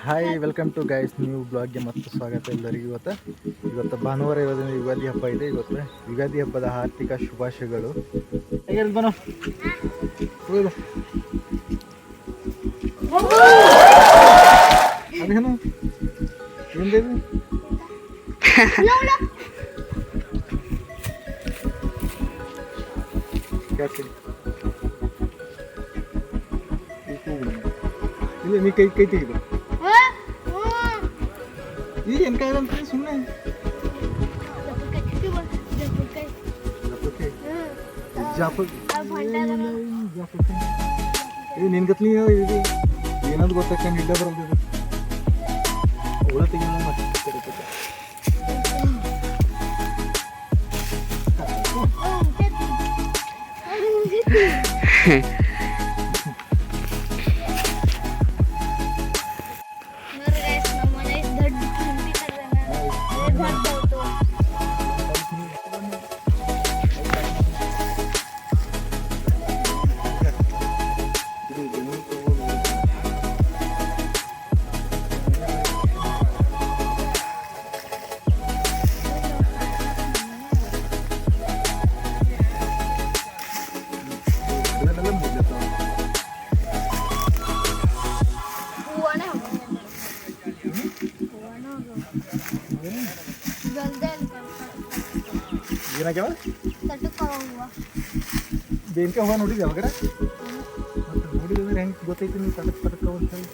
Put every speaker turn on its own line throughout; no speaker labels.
Hi, welcome to guys new ಬ್ಲಾಗ್ಗೆ ಮತ್ತು ಸ್ವಾಗತ ಎಲ್ಲರಿಗೂ. ಇವತ್ತು ಭಾನುವಾರ ಇರೋದ್ರಿಂದ ಯುಗಾದಿ ಹಬ್ಬ ಇದೆ. ಇವತ್ತು ಯುಗಾದಿ ಹಬ್ಬದ ಆರ್ಥಿಕ ಶುಭಾಶಯಗಳು. ಅದೇನು ಏನಿದೆ ಇಲ್ಲ, ನೀ ಕೈ ಕೈ ತೆಗಿದು ಈಗ ಏನು ಕಾಯ್ದಂತ ಸುಮ್ಮನೆ ನಿನ್ಗತ್ಲಿ ಇದು ಏನಾದ್ರು ಗೊತ್ತಾಕ ಇಡ್ಡ ಬರೋದು ಒಳ ತೆಗಿ ಏನಾಗ್ಯಾವ ಬೇನ್ಕೆ ಹೂವು ನೋಡಿದ್ದೆ ಹೊರಗಡೆ ನೋಡಿದ್ರೆ ಹೆಂಗೆ ಗೊತ್ತೈತಿ ನೀವು ತಟಕ ಅಂತ ಹೇಳಿ.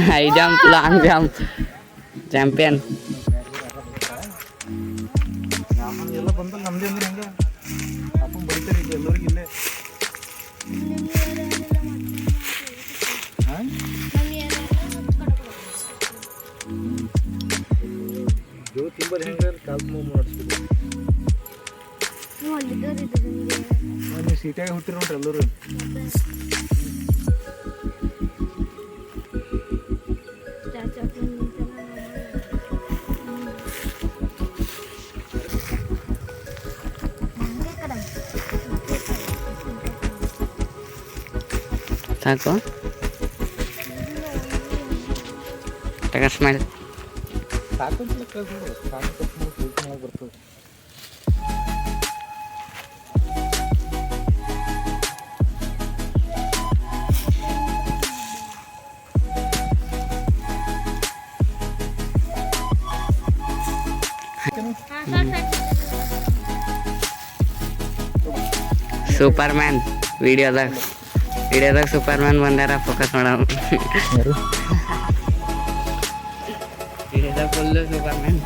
High jump, long jump, champion
ಎಲ್ಲ ಬಂದಲ್ಲಿ ನಮ್ದೇ ಅಂದ್ರೆ ಹೆಂಗೆ ಅಪ್ಪ ಬರೀತಾರೆ ಈಗ ಎಲ್ಲರಿಗೂ ಇಲ್ಲೇ. ಜೋ ತಿಂಬದು ಹೆಂಗೆ ಕಾಲ್ ಮೂವ್ ಮಾಡಿಸ್ಬೋದು. ನೀವು ಸೀಟಾಗ ಹುಟ್ಟಿರಿ ನೋಡ್ರಿ ಎಲ್ಲರೂ.
ಸಾಕು ಟಕ ಸ್ಮೈಲ್
ಸಾಕು ಸಾಕು ಬರ್ತದೆ.
ಸೂಪರ್ ಮ್ಯಾನ್ ವಿಡಿಯೋದಾಗ ಸೂಪರ್ ಮ್ಯಾನ್ ಬಂದಾರ. ಫೋಕಸ್ ಮಾಡೋ ವಿಡಿಯೋದಾಗ ಫುಲ್ ಸೂಪರ್ ಮ್ಯಾನ್.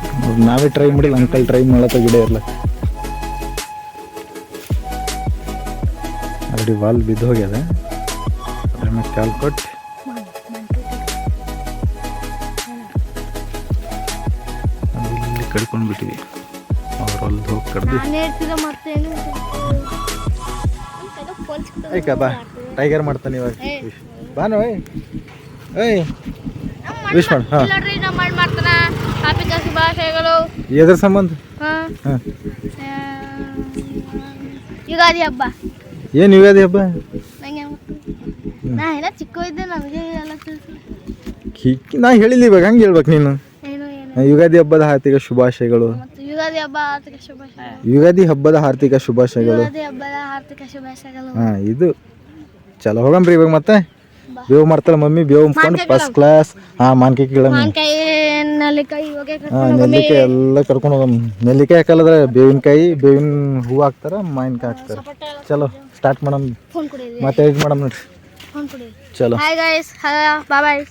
ನಾವೇ ಟ್ರೈ ಮಾಡಿಲ್ಲ, ಅಂಕಲ್ ಟ್ರೈ ಮಾಡತ್ತ ಗಿಡ ಇರಲ್ಲ. ಆಲ್ರೆಡಿ ವಾಲ್ ಬಿದ್ದು ಹೋಗ್ಯದ, ಅದ್ರ ಮೇಲೆ ಕಾಲ್ ಕೊಟ್ಟು ಇಲ್ಲಿ ಕಡ್ಕೊಂಡು ಬಿಟ್ಟಿವಿ. ಅವ್ರು ಅಲ್ಲಿ ಹೋಗಿ ಕಡ್ದು ಐಕ ಬಾ ಟೈಗರ್ ಮಾಡ್ತಾನೆ ಇವಾಗ. ಬಾನು ಏಯ್ ವಿಶ್ ಮಾಡು. ಹಾಂ, ಎದ್ರ ಸಂಬಂಧ?
ಯುಗಾದಿ ಹಬ್ಬ.
ಏನು ಯುಗಾದಿ ಹಬ್ಬ?
ನಾ ಎಲ್ಲ ಚಿಕ್ಕ ಇದ್ದೆ, ನಮಗೆ ಎಲ್ಲ
ನಾ ಹೇಳಿಲ್ಲ, ಇವಾಗ ಹಂಗೆ ಹೇಳ್ಬೇಕು ನೀನು.
ಏನು
ಯುಗಾದಿ ಹಬ್ಬದ ಹಾರ್ದಿಕ ಶುಭಾಶಯಗಳು.
ಯುಗಾದಿ ಹಬ್ಬ ಆರ್ಥಿಕ ಶುಭಾಶಯಗಳು.
ಯುಗಾದಿ ಹಬ್ಬದ ಹಾರ್ದಿಕ ಶುಭಾಶಯಗಳು.
ಯುಗಾದಿ ಹಬ್ಬದ ಆರ್ಥಿಕ ಶುಭಾಶಯಗಳು.
ಹಾಂ, ಇದು ಚಲೋ ಹೋಗಂಬ್ರಿ ಇವಾಗ. ಮತ್ತೆ ಬೇವು ಮಾಡ್ತಾಳೆ ಮಮ್ಮಿ, ಬೇವು ಮುಟ್ಕೊಂಡು ಫಸ್ಟ್ ಕ್ಲಾಸ್. ಹಾಂ, ಮಾನ್ಕಾಯಿ
ಮಾನ್ಕಾಯಿ, ನೆಲ್ಲಿಕಾಯಿ,
ಹಾಂ, ನೆಲ್ಲಿಕಾಯಿ ಎಲ್ಲ ಕರ್ಕೊಂಡು ಹೋಗಮ್. ನೆಲ್ಲಿಕಾಯಿ ಹಾಕಲ್ಲದ್ರೆ ಬೇವಿನ ಹೂವು ಹಾಕ್ತಾರ, ಮಾವಿನಕಾಯಿ ಹಾಕ್ತಾರೆ. ಚಲೋ ಸ್ಟಾರ್ಟ್ ಮಾಡಮ್, ಮತ್ತೆ ಇದು ಮಾಡಮ್ ನೋಡ್ರಿ. ಚಲೋ.
ಹಾಯ್ ಗೈಸ್, ಬಾಯ್ ಬಾಯ್.